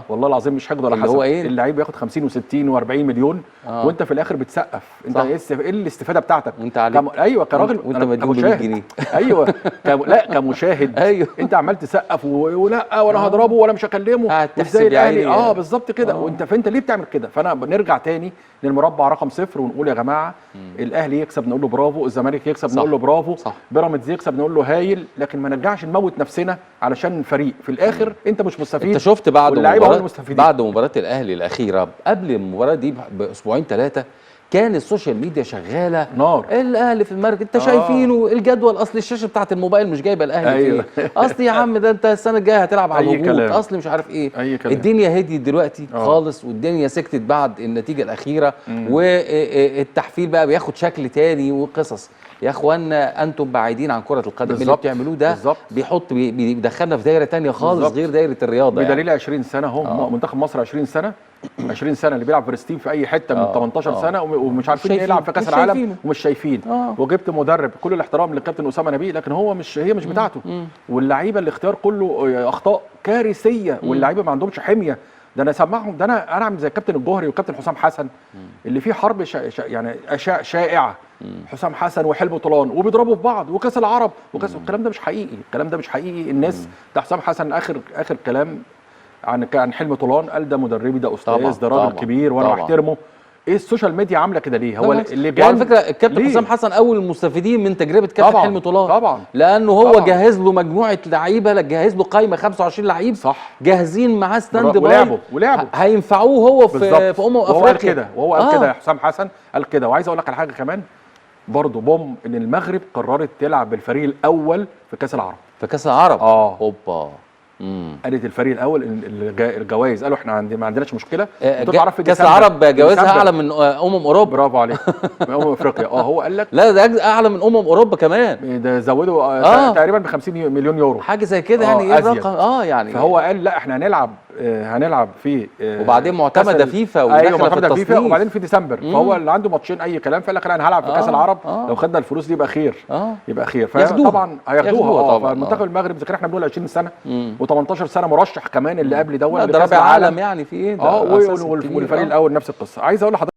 والله العظيم مش حقد ولا حسد. هو ايه؟ اللعيب بياخد 50 و60 و40 مليون وانت في الاخر بتسقف. انت ايه الاستفاده بتاعتك؟ وانت عليك ايوه كراجل وانت مديون ب 100 جنيه. ايوه لا كمشاهد. ايوه انت عمال تسقف ولا وانا هضربه ولا مش هكلمه وازاي الاهلي بالظبط كده. فانت ليه بتعمل كده؟ فانا بنرجع تاني للمربع رقم 0 ونقول يا جماعه الاهلي يكسب نقول له برافو، الزمالك يكسب نقول له برافو، بيراميدز يكسب نقول له هايل، لكن ما نرجعش نموت نفسنا علشان فريق في الاخر انت مش مستفيد. انت شفت بعد مباراة الاهلي الاخيره قبل المباراه دي باسبوعين 3 كان السوشيال ميديا شغاله نار. الاهلي في المركز انت شايفينه الجدول، اصل الشاشه بتاعت الموبايل مش جايبه الاهلي فين، اصل يا عم ده انت السنه الجايه هتلعب على الهبوط، اصل مش عارف ايه. الدنيا هديت دلوقتي خالص، والدنيا سكتت بعد النتيجه الاخيره، والتحفيل بقى بياخد شكل تاني وقصص. يا اخوانا انتم بعيدين عن كره القدم. اللي بتعملوه ده بيدخلنا في دايره تانية خالص غير دايره الرياضه. بدليل 20 سنه اهو منتخب مصر 20 سنه 20 سنه اللي بيلعب برستيم في اي حته من 18 سنه ومش عارفين يلعب في كاس العالم ومش شايفين. وجبت مدرب كل الاحترام للكابتن اسامه نبيه، لكن هو هي مش بتاعته. واللعيبه الاختيار كله اخطاء كارثيه، واللعيبه ما عندهمش حميه. ده انا اسمعهم، ده انا اعمل زي الكابتن الجوهري والكابتن حسام حسن اللي فيه حرب يعني اشياء شائعه. حسام حسن وحلمي طولان وبيضربوا في بعض وكاس العرب الكلام ده مش حقيقي، الكلام ده مش حقيقي. الناس ده حسام حسن اخر كلام عن حلمي طولان قال ده مدربي، ده استاذ، ده راجل كبير وانا بحترمه. ايه السوشيال ميديا عامله كده ليه؟ هو اللي جاي. وعلى فكره الكابتن حسام حسن اول المستفيدين من تجربه كابتن حلمي طولان طبعا، لانه هو جهز له مجموعه لعيبه، جهز له قايمه 25 لعيب جاهزين معاه ستاند باي ولعبوا هينفعوه هو في افريقيا. وهو قال كده يا حسام حسن قال كده. وعايز اقول لك على حاجه كمان برضه ان المغرب قررت تلعب بالفريق الاول في كاس العرب. اوبا قالت الفريق الاول الجوائز قالوا احنا ما عندناش مشكله تعرف في كاس العرب جوائزها اعلى من اوروبا. برافو عليك. من افريقيا. هو قال لك لا ده اعلى من اوروبا كمان، ده زودوا تقريبا ب 50 مليون يورو حاجه زي كده. يعني ايه الرقم؟ يعني فهو قال لا احنا هنلعب في وبعدين معتمده فيفا وداخله في التصنيف وبعدين في ديسمبر. فهو اللي عنده ماتشين اي كلام، فقال لك انا هلعب في كاس العرب. لو خدنا الفلوس دي يبقى خير. فطبعا هياخدوها. فالمنتخب المغرب اذا كان احنا بنقول 20 سنه و18 سنه مرشح كمان اللي قبل ده رابع عالم يعني في ايه ده. والفريق الاول نفس القصه. عايز اقول لحضرتك